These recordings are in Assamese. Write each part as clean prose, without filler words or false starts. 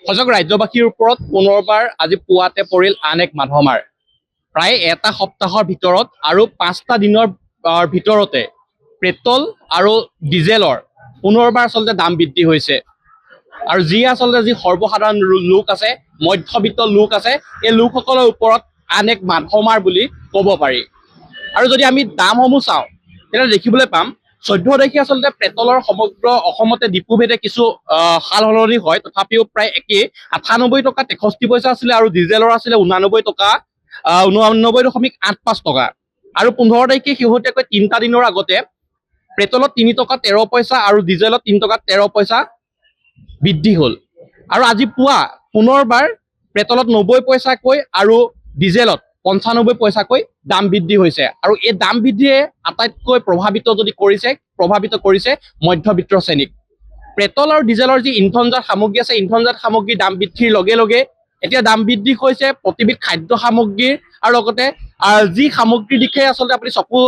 সজাগ ৰাজ্যবাসীৰ ওপৰত পুনৰবাৰ আজি পুৱাতে পৰিল আন এক মাধমাৰ। প্ৰায় এটা সপ্তাহৰ ভিতৰত আৰু 5টা দিনৰ ভিতৰতে পেট্ৰল আৰু ডিজেলৰ পুনৰবাৰ আচলতে দাম বৃদ্ধি হৈছে। আৰু যি সৰ্বসাধাৰণ লোক আছে, মধ্যবিত্ত লোক আছে, এই লোকসকলৰ ওপৰত আন এক মাধমাৰ বুলি ক'ব পাৰি। আৰু যদি আমি দামসমূহ চাওঁ তেতিয়া দেখিবলৈ পাম 14 তাৰিখে আচলতে পেট্ৰলৰ সমগ্ৰ অসমতে ডিপুভেদে কিছু সাল সলনি হয়, তথাপিও প্ৰায় একেই 98 টকা 63 পইচা আছিলে আৰু ডিজেলৰ আছিলে 89 টকা 89.85 টকা। আৰু 15 তাৰিখে শেহতীয়াকৈ 3টা দিনৰ আগতে পেট্ৰলত 3 টকা 13 পইচা আৰু ডিজেলত 3 টকা 13 পইচা বৃদ্ধি হ'ল। আৰু আজি পুৱা পুনৰবাৰ পেট্ৰলত 90 পইচাকৈ আৰু ডিজেলত 95 পইচাকৈ দাম বৃদ্ধি হৈছে। আৰু এই দাম বৃদ্ধিয়ে আটাইতকৈ প্ৰভাৱিত কৰিছে মধ্যবিত্ত শ্ৰেণীক। পেট্ৰল আৰু ডিজেলৰ যি ইন্ধনজাত সামগ্ৰী আছে, ইন্ধনজাত সামগ্ৰীৰ দাম বৃদ্ধিৰ লগে লগে এতিয়া দাম বৃদ্ধি হৈছে প্ৰতিবিধ খাদ্য সামগ্ৰীৰ, আৰু লগতে যি সামগ্ৰীৰ দিশে আচলতে আপুনি চকু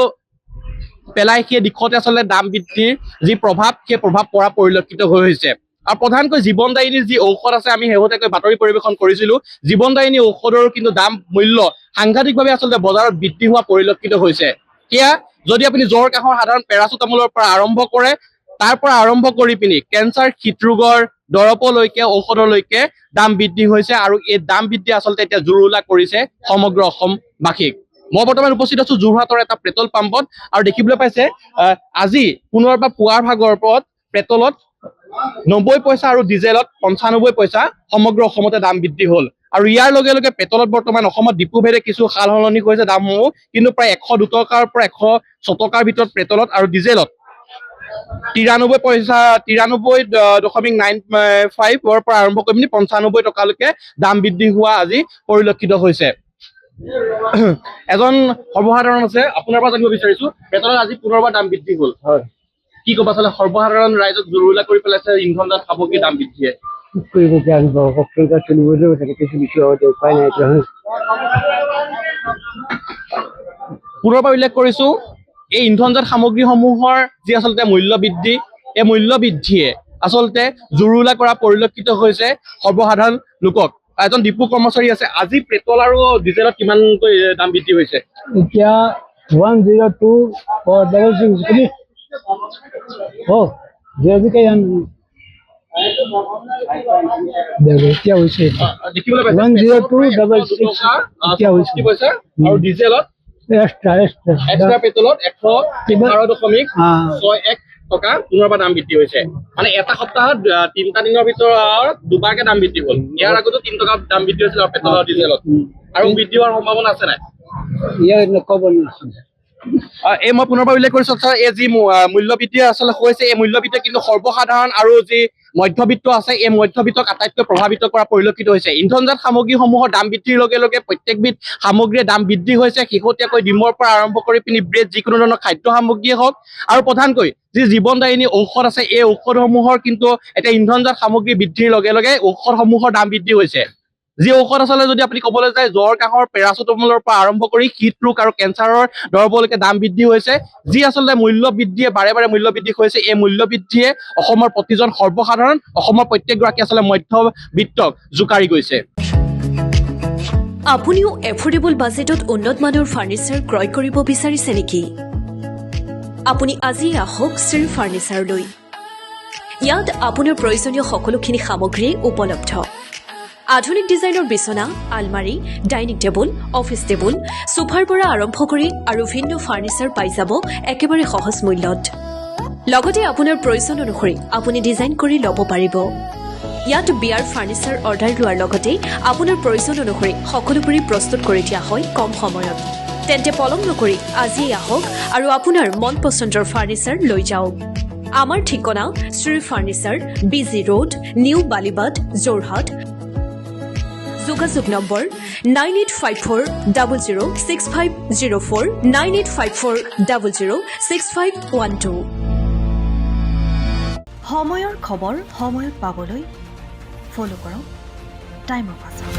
পেলাই সেই দিশতে আচলতে দাম বৃদ্ধিৰ যি প্ৰভাৱ, সেই প্ৰভাৱ পৰা পৰিলক্ষিত হৈছে। আৰু প্ৰধানকৈ জীৱনদায়িনীৰ যি ঔষধ আছে, আমি শেহতীয়াকৈ বাতৰি পৰিৱেশন কৰিছিলো, জীৱনদায়িনী ঔষধৰ কিন্তু দাম মূল্য সাংঘাতিকভাৱে আচলতে বজাৰত বৃদ্ধি হোৱা পৰিলক্ষিত হৈছে। সেয়া যদি আপুনি জ্বৰ কাহৰ সাধাৰণ পেৰাচিটামলৰ পৰা আৰম্ভ কৰে, তাৰ পৰা আৰম্ভ কৰি পিনি কেঞ্চাৰ, হৃদৰোগৰ দৰৱলৈকে ঔষধলৈকে দাম বৃদ্ধি হৈছে। আৰু এই দাম বৃদ্ধি আচলতে এতিয়া জুৰুলা কৰিছে সমগ্ৰ অসমবাসীক। মই বৰ্তমান উপস্থিত আছো যোৰহাটৰ এটা পেট্ৰল পাম্পত, আৰু দেখিবলৈ পাইছে আজি পুনৰবাৰ পুৱাৰ ভাগৰ ওপৰত পেট্ৰলত 90 পইচা আৰু ডিজেলত 95 পইচা সমগ্ৰ অসমতে দাম বৃদ্ধি হ'ল। আৰু ইয়াৰ লগে লগে পেট্ৰলত বৰ্তমান অসমত ডিপুভেদে কিছু সাল সলনি কৰিছে দামসমূহ, কিন্তু প্ৰায় 102 টকাৰ পৰা 106 টকাৰ ভিতৰত পেট্ৰলত আৰু ডিজেলত 93 পইচা 93.95ৰ পৰা আৰম্ভ কৰি 95 টকালৈকে দাম বৃদ্ধি হোৱা আজি পৰিলক্ষিত হৈছে। এজন সৰ্বসাধাৰণ আছে, আপোনাৰ পৰা জানিব বিচাৰিছো, পেট্ৰলত আজি পুনৰবাৰ দাম বৃদ্ধি হ'ল, হয়, কি ক'ব? আচলতে সৰ্বসাধাৰণ ৰাইজক জুৰুলা কৰি পেলাইছে ইন্ধনজাত সামগ্ৰীৰ দাম বৃদ্ধিয়ে। পুনৰবাৰ উল্লেখ কৰিছো, এই ইন্ধনজাত সামগ্ৰীসমূহৰ যি আচলতে মূল্য বৃদ্ধি, এই মূল্য বৃদ্ধিয়ে আচলতে জুৰুলা কৰা পৰিলক্ষিত হৈছে সৰ্বসাধাৰণ লোকক। এজন ডিপু কৰ্মচাৰী আছে, আজি পেট্ৰল আৰু ডিজেলত কিমানকৈ দাম বৃদ্ধি হৈছে? এতিয়া 102 আৰু ডিজেলত এক্সট্ৰা পেট্ৰলত 111.61 টকা পুনৰবাৰ দাম বৃদ্ধি হৈছে। মানে এটা সপ্তাহত 3টা দিনৰ ভিতৰত দুবাৰকে দাম বৃদ্ধি হ'ল। ইয়াৰ আগতো 3 টকা দাম বৃদ্ধি হৈছিল আৰু পেট্ৰল আৰু ডিজেলত, আৰু বৃদ্ধি হোৱাৰ সম্ভাৱনা আছে নাই? এই মই পুনৰবাৰ উল্লেখ কৰিছো, এই যি মূল্য বৃদ্ধি আচলতে হৈছে, এই মূল্য বৃদ্ধি কিন্তু সৰ্বসাধাৰণ আৰু যি মধ্যবিত্ত আছে, এই মধ্যবিত্তক আটাইতকৈ প্ৰভাৱিত কৰা পৰিলক্ষিত হৈছে। ইন্ধনজাত সামগ্ৰীসমূহৰ দাম বৃদ্ধিৰ লগে লগে প্ৰত্যেকবিধ সামগ্ৰীৰ দাম বৃদ্ধি হৈছে, শেহতীয়াকৈ ডিমৰ পৰা আৰম্ভ কৰি পিনি ব্ৰেড, যিকোনো ধৰণৰ খাদ্য সামগ্ৰীয়ে হওক, আৰু প্ৰধানকৈ যি জীৱনদায়িনী ঔষধ আছে, এই ঔষধসমূহৰ কিন্তু এতিয়া ইন্ধনজাত সামগ্ৰী বৃদ্ধিৰ লগে লগে ঔষধসমূহৰ দাম বৃদ্ধি হৈছে। যি ঔষধ আচলতে যদি আপুনি ক'বলৈ যায়, জ্বৰ কাহৰ পেৰাচিটামলৰ পৰা আৰম্ভ কৰি হৃদৰোগ আৰু কেঞ্চাৰৰ দৰৱলৈকে দাম বৃদ্ধি হৈছে। যি আচলতে মূল্য বৃদ্ধিয়ে বাৰে বাৰে মূল্য বৃদ্ধি হৈছে, এই মূল্য বৃদ্ধিয়ে অসমৰ প্ৰতিজন সৰ্বসাধাৰণ, অসমৰ প্ৰত্যেকগৰাকী আচলতে মধ্যবিত্তক জোকাৰি গৈছে। আপুনিও এফোৰ্ডেবল বাজেটত উন্নত মানৰ ফাৰ্নিচাৰ ক্ৰয় কৰিব বিচাৰিছে নেকি? আপুনি আজি আহক শ্ৰী ফাৰ্নিচাৰলৈ। ইয়াত আপোনাৰ প্ৰয়োজনীয় সকলোখিনি সামগ্ৰী উপলব্ধ। আধুনিক ডিজাইনৰ বিছনা, আলমাৰী, ডাইনিং টেবুল, অফিচ টেবুল, সোফাৰ পৰা আৰম্ভ কৰি আৰু ভিন্ন ফাৰ্নিচাৰ পাই যাব একেবাৰে সহজ মূল্যত। লগতে আপোনাৰ প্ৰয়োজন অনুসৰি আপুনি ডিজাইন কৰি ল'ব পাৰিব। ইয়াত বিয়াৰ ফাৰ্নিচাৰ অৰ্ডাৰ লোৱাৰ লগতে আপোনাৰ প্ৰয়োজন অনুসৰি সকলোবোৰেই প্ৰস্তুত কৰি দিয়া হয় কম সময়ত। তেন্তে পলম নকৰি আজিয়েই আহক আৰু আপোনাৰ মন পচন্দৰ ফাৰ্নিচাৰ লৈ যাওক। আমাৰ ঠিকনা Shri furniture, BG road, new Balibad, Jorhat. যোগাযোগ নম্বৰ 9854006504, 9854006512। সময়ৰ খবৰ সময়ত পাবলৈ ফলো কৰক টাইম অফ আছাম।